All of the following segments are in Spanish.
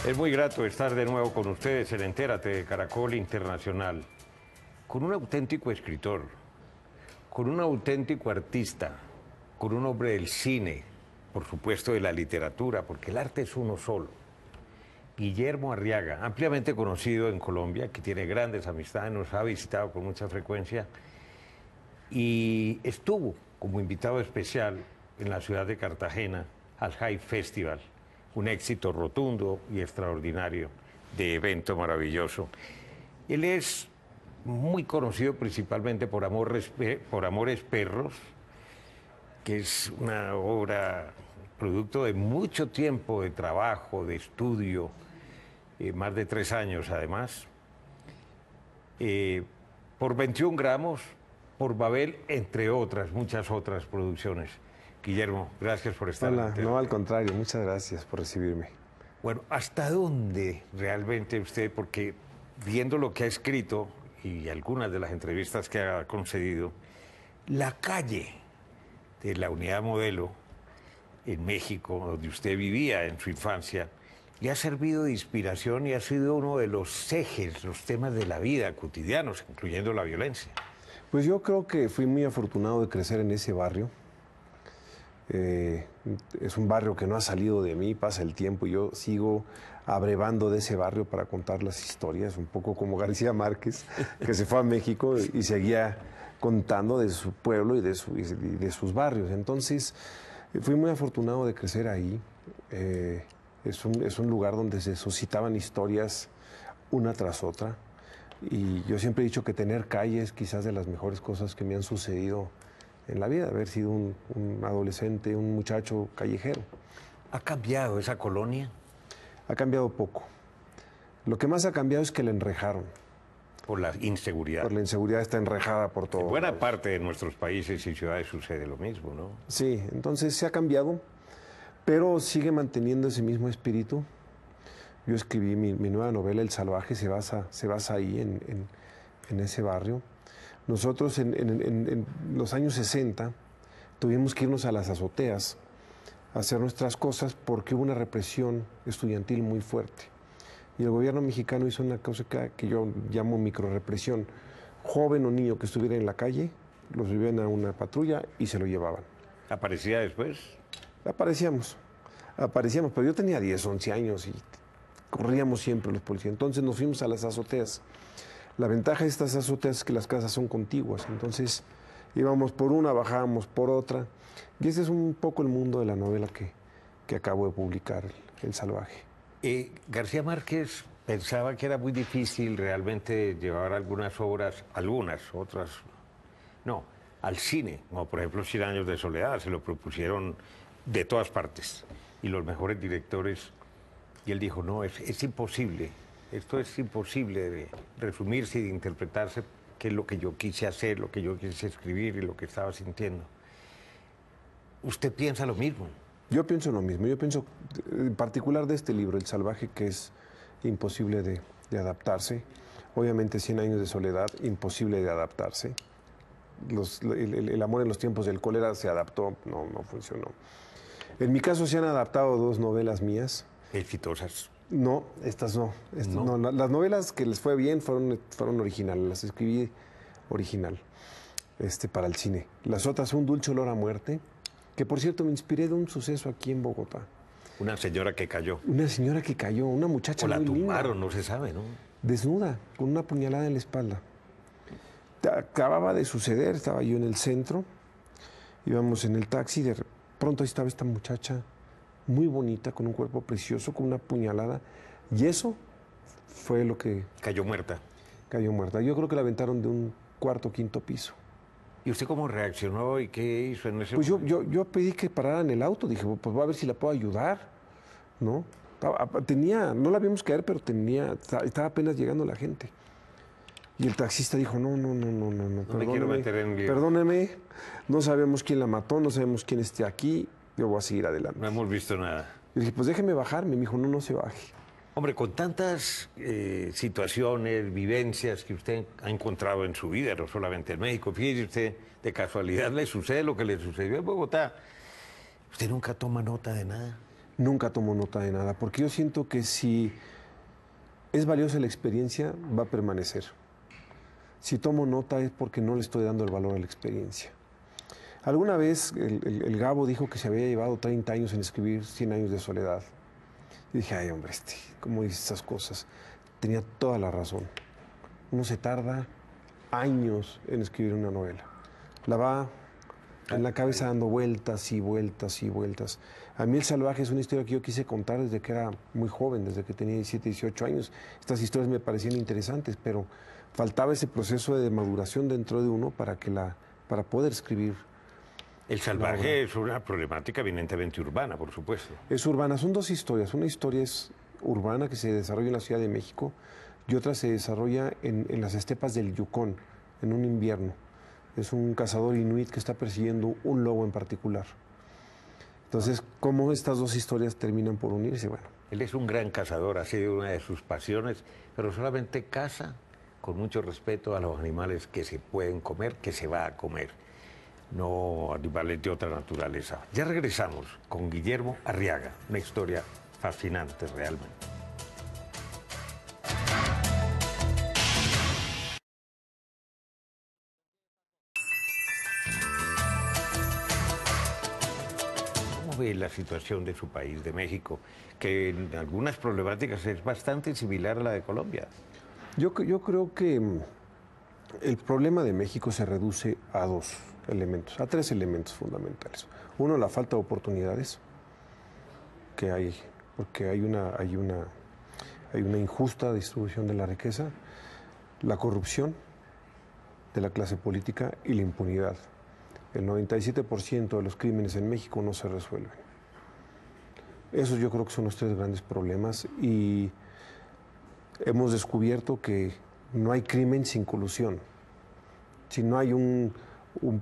Es muy grato estar de nuevo con ustedes en Entérate de Caracol Internacional, con un auténtico escritor, con un auténtico artista, con un hombre del cine, por supuesto de la literatura, porque el arte es uno solo. Guillermo Arriaga, ampliamente conocido en Colombia, que tiene grandes amistades, nos ha visitado con mucha frecuencia y estuvo como invitado especial en la ciudad de Cartagena al Hype Festival, un éxito rotundo y extraordinario de evento maravilloso. Él es muy conocido principalmente por Amores Perros, que es una obra producto de mucho tiempo de trabajo, de estudio, más de 3 años además, por 21 gramos, por Babel, entre otras, muchas otras producciones. Guillermo, gracias por estar. Hola, no, al contrario, muchas gracias por recibirme. Bueno, ¿hasta dónde realmente usted, porque viendo lo que ha escrito y algunas de las entrevistas que ha concedido, la calle de la Unidad Modelo en México, donde usted vivía en su infancia, le ha servido de inspiración y ha sido uno de los ejes, los temas de la vida cotidianos, incluyendo la violencia? Pues yo creo que fui muy afortunado de crecer en ese barrio. Es un barrio que no ha salido de mí, pasa el tiempo y yo sigo abrevando de ese barrio para contar las historias, un poco como García Márquez, que se fue a México y seguía contando de su pueblo y de sus barrios. Entonces, fui muy afortunado de crecer ahí. Es un lugar donde se suscitaban historias una tras otra. Y yo siempre he dicho que tener calle es quizás de las mejores cosas que me han sucedido en la vida, haber sido un adolescente, un muchacho callejero. ¿Ha cambiado esa colonia? Ha cambiado poco. Lo que más ha cambiado es que la enrejaron. Por la inseguridad. Por la inseguridad está enrejada por todo. En buena parte de nuestros países y ciudades sucede lo mismo, ¿no? Sí, entonces se ha cambiado, pero sigue manteniendo ese mismo espíritu. Yo escribí mi nueva novela, El Salvaje, se basa ahí en ese barrio. Nosotros en los años 60 tuvimos que irnos a las azoteas a hacer nuestras cosas porque hubo una represión estudiantil muy fuerte. Y el gobierno mexicano hizo una cosa que yo llamo microrepresión. Joven o niño que estuviera en la calle, lo subían a una patrulla y se lo llevaban. ¿Aparecía después? Aparecíamos, pero yo tenía 10, 11 años y corríamos siempre los policías. Entonces nos fuimos a las azoteas. La ventaja de estas azoteas es que las casas son contiguas, entonces íbamos por una, bajábamos por otra. Y ese es un poco el mundo de la novela que acabo de publicar, El Salvaje. García Márquez pensaba que era muy difícil realmente llevar algunas obras, otras no, al cine, como por ejemplo 100 años de soledad, se lo propusieron de todas partes, y los mejores directores, y él dijo, no, es imposible. Esto es imposible de resumirse y de interpretarse, que es lo que yo quise hacer, lo que yo quise escribir y lo que estaba sintiendo. ¿Usted piensa lo mismo? Yo pienso lo mismo. Yo pienso en particular de este libro, El Salvaje, que es imposible de adaptarse. Obviamente 100 años de soledad, imposible de adaptarse. El amor en los tiempos del cólera se adaptó, no funcionó. En mi caso se han adaptado 2 novelas mías. Exitosas. No, estas no. No, las novelas que les fue bien fueron originales, las escribí original para el cine. Las otras, Un dulce olor a muerte, que por cierto me inspiré de un suceso aquí en Bogotá. Una señora que cayó. Una señora que cayó, una muchacha muy linda. O la tumbaron, no se sabe, ¿no? Desnuda, con una puñalada en la espalda. Acababa de suceder, estaba yo en el centro, íbamos en el taxi, de pronto ahí estaba esta muchacha muy bonita, con un cuerpo precioso, con una puñalada, y eso fue lo que... Cayó muerta. Cayó muerta. Yo creo que la aventaron de un 4º o 5º piso. ¿Y usted cómo reaccionó y qué hizo en ese momento? Pues yo pedí que pararan el auto, dije, pues voy a ver si la puedo ayudar, ¿no? No la vimos caer, pero estaba apenas llegando la gente. Y el taxista dijo, no, me quiero meter en lío. Perdóneme, no sabemos quién la mató, no sabemos quién esté aquí, yo voy a seguir adelante. No hemos visto nada. Y dije, pues déjeme bajarme. Me dijo, no se baje. Hombre, con tantas situaciones, vivencias que usted ha encontrado en su vida, no solamente en México, fíjese usted, de casualidad le sucede lo que le sucedió en Bogotá. ¿Usted nunca toma nota de nada? nunca tomo nota de nada, porque yo siento que si es valiosa la experiencia, va a permanecer. Si tomo nota es porque no le estoy dando el valor a la experiencia. Alguna vez el Gabo dijo que se había llevado 30 años en escribir 100 años de soledad. Y dije, ay hombre, ¿cómo dice esas cosas? Tenía toda la razón. Uno se tarda años en escribir una novela. La va en la cabeza dando vueltas y vueltas y vueltas. A mí El Salvaje es una historia que yo quise contar desde que era muy joven, desde que tenía 17, 18 años. Estas historias me parecían interesantes, pero faltaba ese proceso de maduración dentro de uno para poder escribir. El Salvaje es una problemática eminentemente urbana, por supuesto. Es urbana, son dos historias. Una historia es urbana que se desarrolla en la Ciudad de México y otra se desarrolla en las estepas del Yukón, en un invierno. Es un cazador inuit que está persiguiendo un lobo en particular. Entonces, ¿cómo estas dos historias terminan por unirse? Bueno. Él es un gran cazador, ha sido una de sus pasiones, pero solamente caza con mucho respeto a los animales que se pueden comer, que se va a comer, no animales de otra naturaleza. Ya regresamos con Guillermo Arriaga, una historia fascinante realmente. ¿Cómo ve la situación de su país, de México, que en algunas problemáticas es bastante similar a la de Colombia? Yo creo que el problema de México se reduce a dos elementos, a tres elementos fundamentales. Uno, la falta de oportunidades que hay, porque hay una injusta distribución de la riqueza, la corrupción de la clase política y la impunidad. El 97% de los crímenes en México no se resuelven. Esos yo creo que son los tres grandes problemas y hemos descubierto que no hay crimen sin colusión. Si no hay un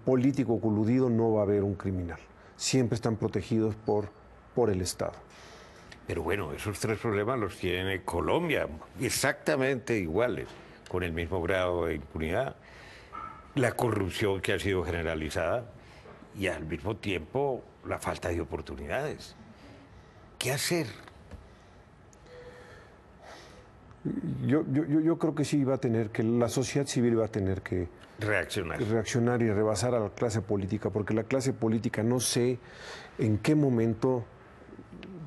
político coludido, no va a haber un criminal. Siempre están protegidos por el Estado. Pero bueno, esos tres problemas los tiene Colombia, exactamente iguales, con el mismo grado de impunidad. La corrupción que ha sido generalizada y al mismo tiempo la falta de oportunidades. ¿Qué hacer? Yo creo que sí va a tener que, la sociedad civil va a tener que reaccionar y rebasar a la clase política, porque la clase política no sé en qué momento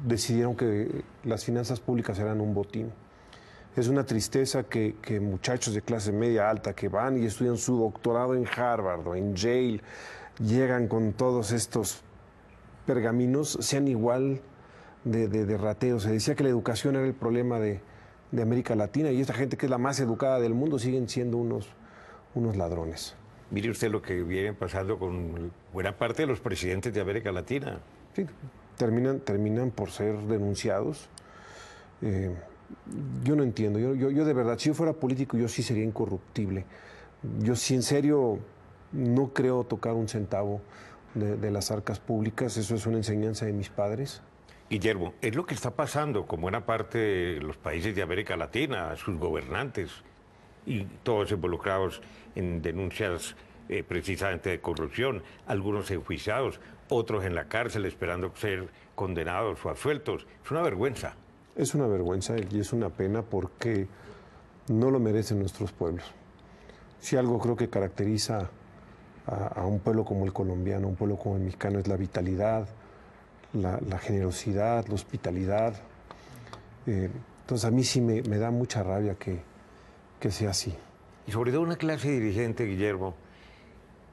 decidieron que las finanzas públicas eran un botín. Es una tristeza que muchachos de clase media alta que van y estudian su doctorado en Harvard o en Yale, llegan con todos estos pergaminos, sean igual de rateros. Se decía que la educación era el problema de América Latina y esta gente que es la más educada del mundo siguen siendo unos ladrones. Mire usted lo que viene pasando con buena parte de los presidentes de América Latina. Sí, terminan por ser denunciados. Yo no entiendo, yo de verdad, si yo fuera político, yo sí sería incorruptible. Yo sí, en serio, no creo tocar un centavo de las arcas públicas, eso es una enseñanza de mis padres. Guillermo, es lo que está pasando con buena parte de los países de América Latina, sus gobernantes y todos involucrados en denuncias precisamente de corrupción, algunos enjuiciados, otros en la cárcel esperando ser condenados o absueltos. Es una vergüenza. Es una vergüenza y es una pena porque no lo merecen nuestros pueblos. Si algo creo que caracteriza a un pueblo como el colombiano, un pueblo como el mexicano, es la vitalidad, la generosidad, la hospitalidad. Entonces a mí sí me da mucha rabia que sea así. Y sobre todo una clase dirigente, Guillermo,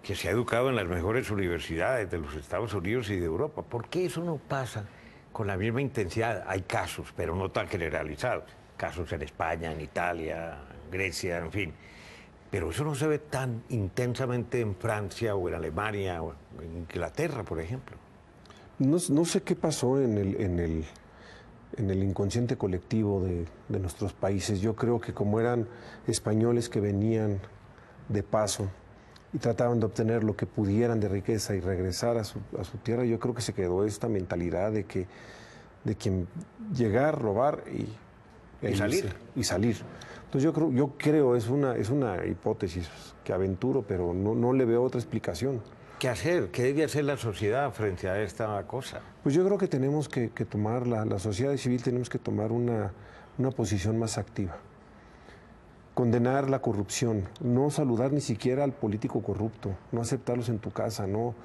que se ha educado en las mejores universidades de los Estados Unidos y de Europa. ¿Por qué eso no pasa con la misma intensidad? Hay casos, pero no tan generalizados. Casos en España, en Italia, en Grecia, en fin. Pero eso no se ve tan intensamente en Francia o en Alemania o en Inglaterra, por ejemplo. No sé qué pasó en el inconsciente colectivo de nuestros países. Yo creo que como eran españoles que venían de paso y trataban de obtener lo que pudieran de riqueza y regresar a su tierra, yo creo que se quedó esta mentalidad de que llegar, robar y salir. Y salir. Entonces yo creo es una hipótesis que aventuro, pero no le veo otra explicación. ¿Qué hacer? ¿Qué debe hacer la sociedad frente a esta cosa? Pues yo creo que tenemos que tomar, la sociedad civil tenemos que tomar una posición más activa. Condenar la corrupción, no saludar ni siquiera al político corrupto, no aceptarlos en tu casa, no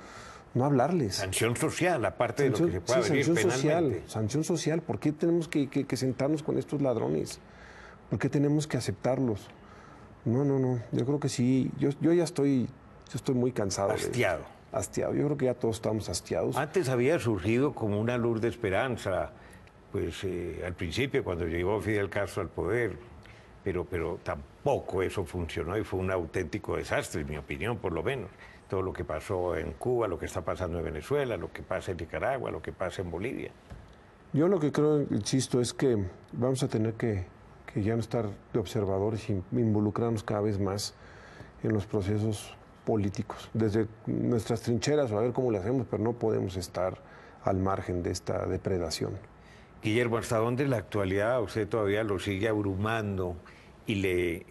hablarles. Sanción social, aparte de lo que se pueda venir sanción penalmente. social, sanción social. ¿Por qué tenemos que sentarnos con estos ladrones? ¿Por qué tenemos que aceptarlos? No. Yo creo que sí. Yo ya estoy muy cansado. Hastiado. Hastiado. Yo creo que ya todos estamos hastiados. Antes había surgido como una luz de esperanza, pues al principio cuando llegó Fidel Castro al poder, pero tampoco eso funcionó y fue un auténtico desastre, en mi opinión, por lo menos. Todo lo que pasó en Cuba, lo que está pasando en Venezuela, lo que pasa en Nicaragua, lo que pasa en Bolivia. Yo lo que creo, insisto, es que vamos a tener que ya no estar de observadores y involucrarnos cada vez más en los procesos políticos, desde nuestras trincheras o a ver cómo lo hacemos, pero no podemos estar al margen de esta depredación. Guillermo, ¿hasta dónde la actualidad a usted todavía lo sigue abrumando y le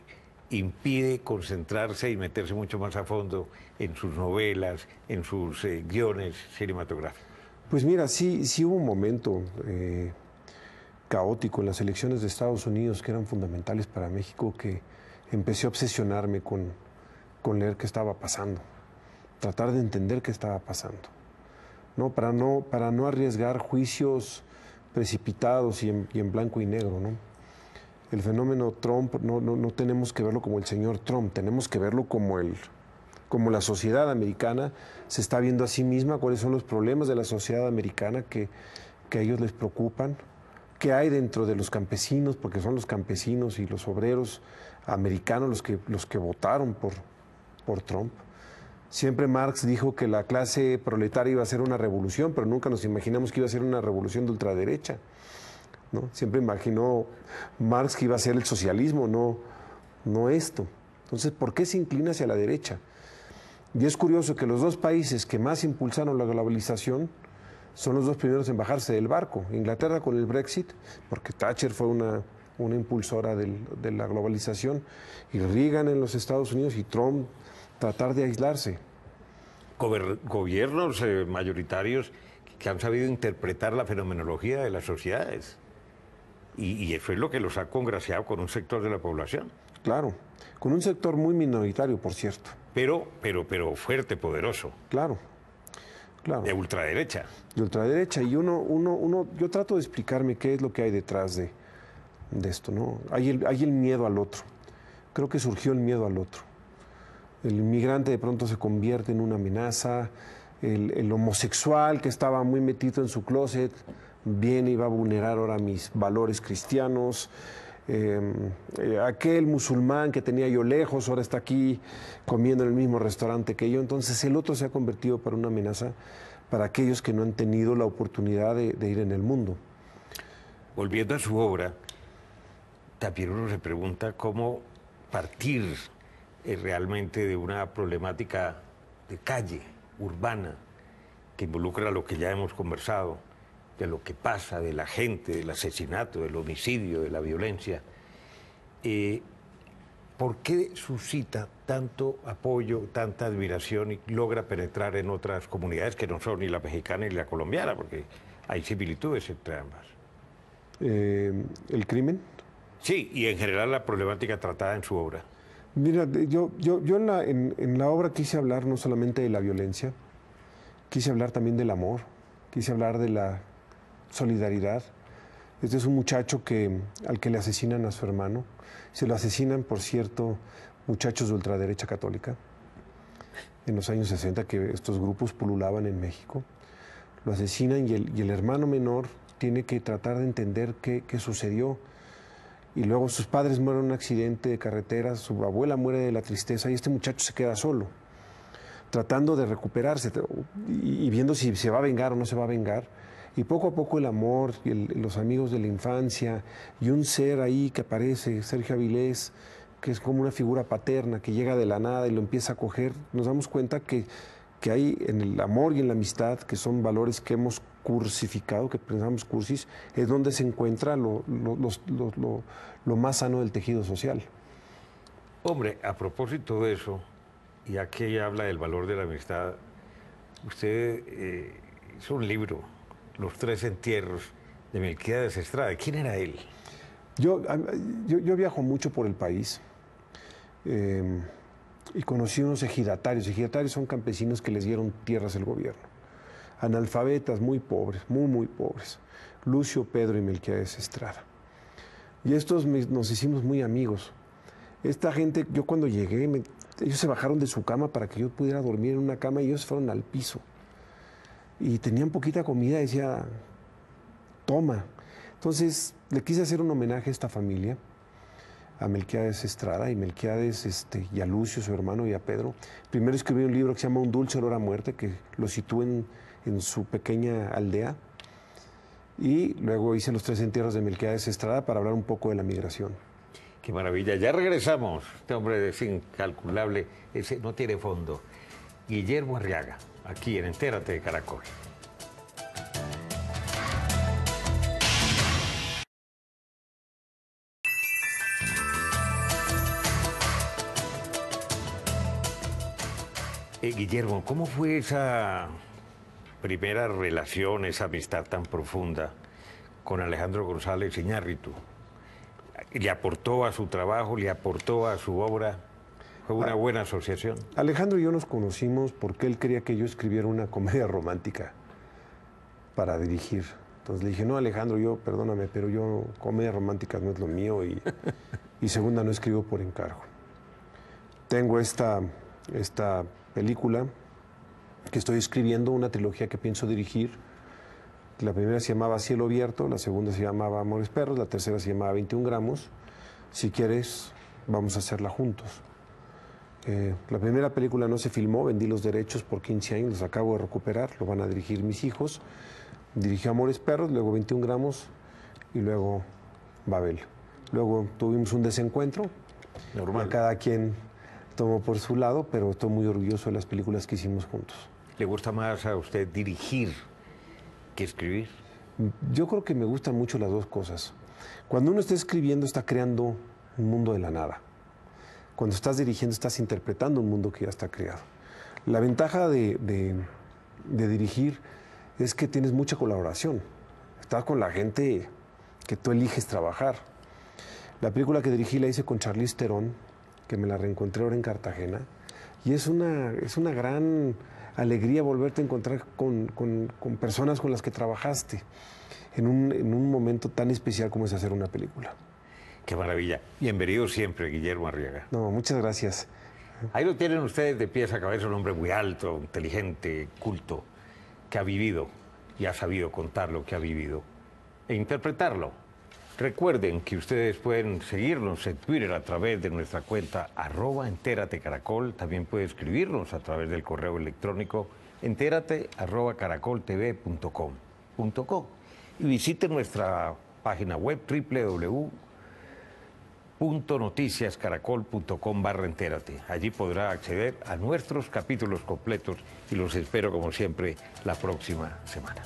impide concentrarse y meterse mucho más a fondo en sus novelas, en sus guiones cinematográficos? Pues mira, sí hubo un momento caótico en las elecciones de Estados Unidos que eran fundamentales para México, que empecé a obsesionarme con leer qué estaba pasando, tratar de entender qué estaba pasando, ¿no? Para no arriesgar juicios precipitados y en blanco y negro, ¿no? El fenómeno Trump no tenemos que verlo como el señor Trump, tenemos que verlo como la sociedad americana se está viendo a sí misma, cuáles son los problemas de la sociedad americana que a ellos les preocupan, qué hay dentro de los campesinos, porque son los campesinos y los obreros americanos los que votaron por Trump. Siempre Marx dijo que la clase proletaria iba a ser una revolución, pero nunca nos imaginamos que iba a ser una revolución de ultraderecha, ¿no? Siempre imaginó Marx que iba a ser el socialismo, no esto. Entonces, ¿por qué se inclina hacia la derecha? Y es curioso que los dos países que más impulsaron la globalización son los dos primeros en bajarse del barco. Inglaterra con el Brexit, porque Thatcher fue una impulsora de la globalización, y Reagan en los Estados Unidos y Trump tratar de aislarse. Gobiernos mayoritarios que han sabido interpretar la fenomenología de las sociedades. Y eso es lo que los ha congraciado con un sector de la población. Claro, con un sector muy minoritario, por cierto. Pero fuerte, poderoso. Claro. De ultraderecha. De ultraderecha. Y yo trato de explicarme qué es lo que hay detrás de esto, ¿no? Hay el miedo al otro. Creo que surgió el miedo al otro. El inmigrante de pronto se convierte en una amenaza. El homosexual que estaba muy metido en su closet viene y va a vulnerar ahora mis valores cristianos. Aquel musulmán que tenía yo lejos ahora está aquí comiendo en el mismo restaurante que yo. Entonces el otro se ha convertido para una amenaza para aquellos que no han tenido la oportunidad de ir en el mundo. Volviendo a su obra, también uno se pregunta cómo partir realmente de una problemática de calle, urbana, que involucra lo que ya hemos conversado, de lo que pasa, de la gente, del asesinato, del homicidio, de la violencia. ¿Por qué suscita tanto apoyo, tanta admiración y logra penetrar en otras comunidades que no son ni la mexicana ni la colombiana? Porque hay similitudes entre ambas. ¿El crimen? Sí, y en general la problemática tratada en su obra. Mira, yo en la obra quise hablar no solamente de la violencia, quise hablar también del amor, quise hablar de la solidaridad. Este es un muchacho al que le asesinan a su hermano. Se lo asesinan, por cierto, muchachos de ultraderecha católica. En los años 60, que estos grupos pululaban en México. Lo asesinan y el hermano menor tiene que tratar de entender qué sucedió. Y luego sus padres mueren en un accidente de carretera, su abuela muere de la tristeza y este muchacho se queda solo, tratando de recuperarse y viendo si se va a vengar o no se va a vengar. Y poco a poco el amor y los amigos de la infancia y un ser ahí que aparece, Sergio Avilés, que es como una figura paterna que llega de la nada y lo empieza a coger, nos damos cuenta que hay en el amor y en la amistad, que son valores que hemos cursificado, que pensamos cursis, es donde se encuentra lo más sano del tejido social. Hombre, a propósito de eso, ya que ella habla del valor de la amistad, Usted hizo un libro, Los tres entierros de Melquiades Estrada. ¿Quién era él? Yo viajo mucho por el país y conocí unos ejidatarios. Ejidatarios son campesinos que les dieron tierras el gobierno. Analfabetas, muy pobres, muy pobres. Lucio, Pedro y Melquiades Estrada. Y estos nos hicimos muy amigos. Esta gente, yo cuando llegué, ellos se bajaron de su cama para que yo pudiera dormir en una cama y ellos fueron al piso. Y tenían poquita comida y decía, toma. Entonces le quise hacer un homenaje a esta familia, a Melquiades Estrada y Melquiades y a Lucio, su hermano, y a Pedro. Primero escribí un libro que se llama Un dulce olor a muerte, que lo sitúo en su pequeña aldea. Y luego hice Los tres entierros de Melquiades Estrada para hablar un poco de la migración. Qué maravilla. Ya regresamos. Este hombre es incalculable. Ese no tiene fondo. Guillermo Arriaga, aquí en Entérate de Caracol. Guillermo, ¿cómo fue esa primera relación, esa amistad tan profunda con Alejandro González Iñárritu? ¿Le aportó a su trabajo, le aportó a su obra? ¿Fue una buena asociación? Alejandro y yo nos conocimos porque él quería que yo escribiera una comedia romántica para dirigir. Entonces le dije, no, Alejandro, perdóname, pero yo comedias románticas no es lo mío y segunda no escribo por encargo. Tengo esta película que estoy escribiendo, una trilogía que pienso dirigir. La primera se llamaba Cielo Abierto, la segunda se llamaba Amores Perros, la tercera se llamaba 21 gramos. Si quieres, vamos a hacerla juntos. La primera película no se filmó, vendí los derechos por 15 años, los acabo de recuperar, lo van a dirigir mis hijos. Dirigí Amores Perros, luego 21 gramos y luego Babel. Luego tuvimos un desencuentro. Normal. Cada quien tomó por su lado, pero estoy muy orgulloso de las películas que hicimos juntos. ¿Le gusta más a usted dirigir que escribir? Yo creo que me gustan mucho las dos cosas. Cuando uno está escribiendo, está creando un mundo de la nada. Cuando estás dirigiendo, estás interpretando un mundo que ya está creado. La ventaja de dirigir es que tienes mucha colaboración. Estás con la gente que tú eliges trabajar. La película que dirigí la hice con Charlize Theron, que me la reencontré ahora en Cartagena, y es una gran alegría volverte a encontrar con personas con las que trabajaste en un momento tan especial como es hacer una película. Qué maravilla. Bienvenido siempre, Guillermo Arriaga. No, muchas gracias. Ahí lo tienen ustedes de pies a cabeza, un hombre muy alto, inteligente, culto, que ha vivido y ha sabido contar lo que ha vivido e interpretarlo. Recuerden que ustedes pueden seguirnos en Twitter a través de nuestra cuenta @entératecaracol. También pueden escribirnos a través del correo electrónico entérate@caracoltv.com. Y visiten nuestra página web www.noticiascaracol.com/entérate. Allí podrá acceder a nuestros capítulos completos y los espero como siempre la próxima semana.